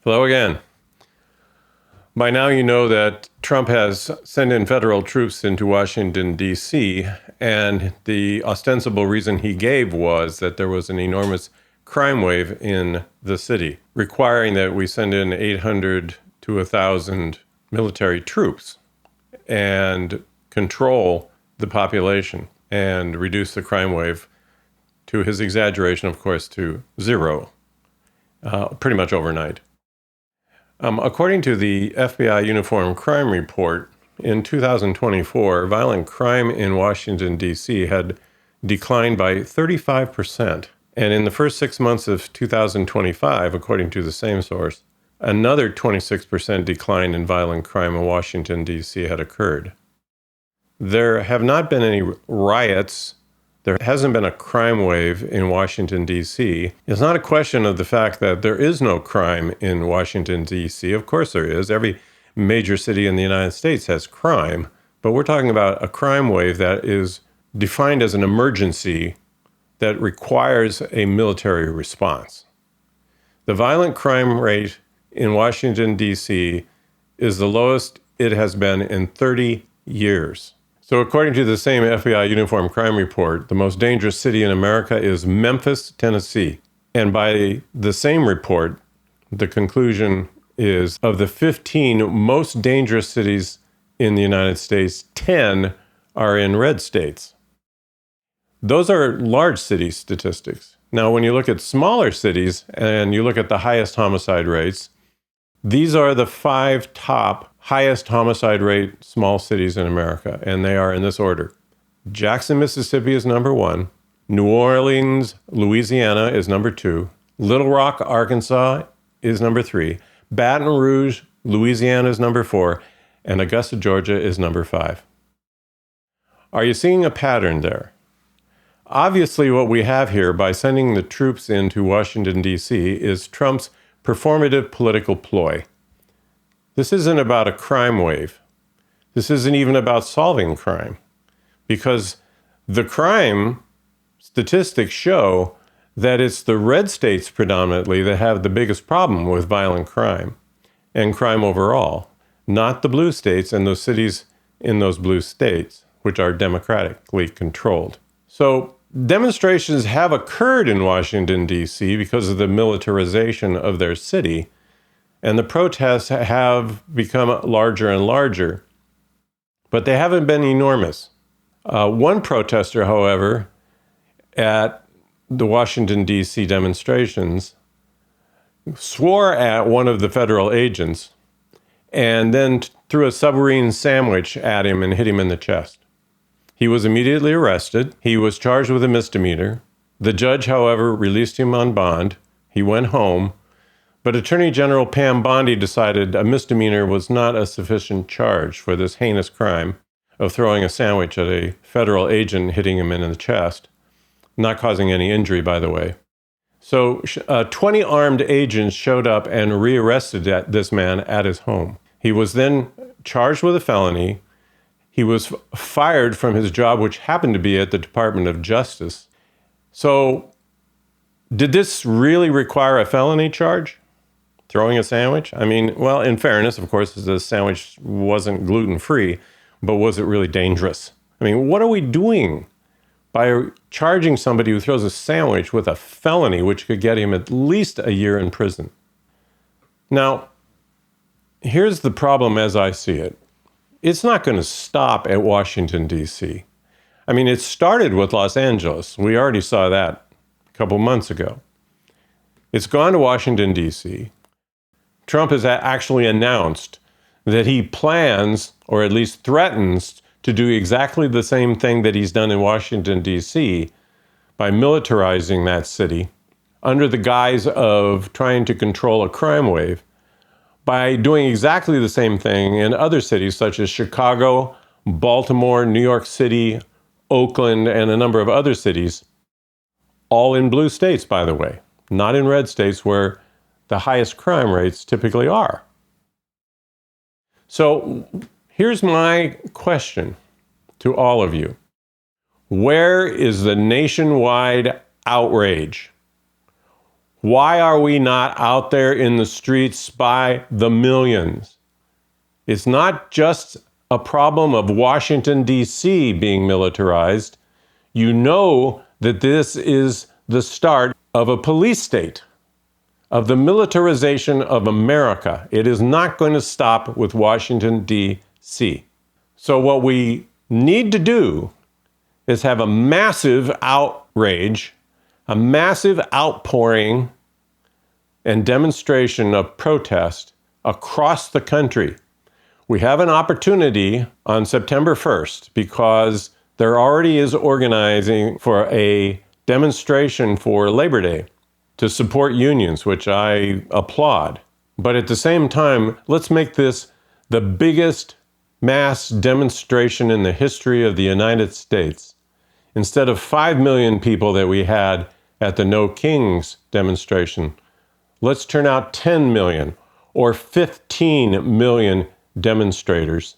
Hello again. By now you know that Trump has sent in federal troops into Washington, D.C., and the ostensible reason he gave was that there was an enormous crime wave in the city, requiring that we send in 800 to 1,000 military troops and control the population and reduce the crime wave, to his exaggeration, of course, to zero, pretty much overnight. According to the FBI Uniform Crime Report, in 2024, violent crime in Washington, D.C. had declined by 35%. And in the first 6 months of 2025, according to the same source, another 26% decline in violent crime in Washington, D.C. had occurred. There have not been any riots. There hasn't been a crime wave in Washington, D.C. It's not a question of the fact that there is no crime in Washington, D.C. Of course there is. Every major city in the United States has crime. But we're talking about a crime wave that is defined as an emergency that requires a military response. The violent crime rate in Washington, D.C. is the lowest it has been in 30 years. So according to the same FBI Uniform Crime Report, the most dangerous city in America is Memphis, Tennessee. And by the same report, the conclusion is of the 15 most dangerous cities in the United States, 10 are in red states. Those are large city statistics. Now, when you look at smaller cities and you look at the highest homicide rates, these are the 5 top highest homicide rate small cities in America, and they are in this order. Jackson, Mississippi is number 1. New Orleans, Louisiana is number 2. Little Rock, Arkansas is number 3. Baton Rouge, Louisiana is number 4. And Augusta, Georgia is number 5. Are you seeing a pattern there? Obviously, what we have here by sending the troops into Washington, D.C. is Trump's performative political ploy. This isn't about a crime wave. This isn't even about solving crime, because the crime statistics show that it's the red states predominantly that have the biggest problem with violent crime and crime overall, not the blue states and those cities in those blue states, which are democratically controlled. So demonstrations have occurred in Washington, D.C. because of the militarization of their city, and the protests have become larger and larger, but they haven't been enormous. One protester, however, at the Washington, D.C. demonstrations, swore at one of the federal agents and then threw a submarine sandwich at him and hit him in the chest. He was immediately arrested. He was charged with a misdemeanor. The judge, however, released him on bond. He went home. But Attorney General Pam Bondi decided a misdemeanor was not a sufficient charge for this heinous crime of throwing a sandwich at a federal agent, hitting him in the chest, not causing any injury, by the way. So 20 armed agents showed up and rearrested this man at his home. He was then charged with a felony. He was fired from his job, which happened to be at the Department of Justice. So did this really require a felony charge? Throwing a sandwich? I mean, well, in fairness, of course, the sandwich wasn't gluten-free, but was it really dangerous? I mean, what are we doing by charging somebody who throws a sandwich with a felony, which could get him at least a year in prison? Now, here's the problem as I see it. It's not going to stop at Washington, D.C. I mean, it started with Los Angeles. We already saw that a couple months ago. It's gone to Washington, D.C. Trump has actually announced that he plans, or at least threatens, to do exactly the same thing that he's done in Washington, D.C. by militarizing that city under the guise of trying to control a crime wave, by doing exactly the same thing in other cities such as Chicago, Baltimore, New York City, Oakland, and a number of other cities, all in blue states, by the way, not in red states where the highest crime rates typically are. So here's my question to all of you. Where is the nationwide outrage? Why are we not out there in the streets by the millions? It's not just a problem of Washington, D.C. being militarized. You know that this is the start of a police state, of the militarization of America. It is not going to stop with Washington, D.C. So what we need to do is have a massive outrage, a massive outpouring and demonstration of protest across the country. We have an opportunity on September 1st because there already is organizing for a demonstration for Labor Day to support unions, which I applaud. But at the same time, let's make this the biggest mass demonstration in the history of the United States. Instead of 5 million people that we had at the No Kings demonstration, let's turn out 10 million or 15 million demonstrators.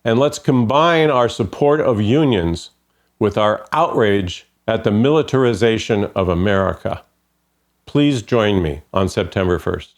And let's combine our support of unions with our outrage at the militarization of America. Please join me on September 1st.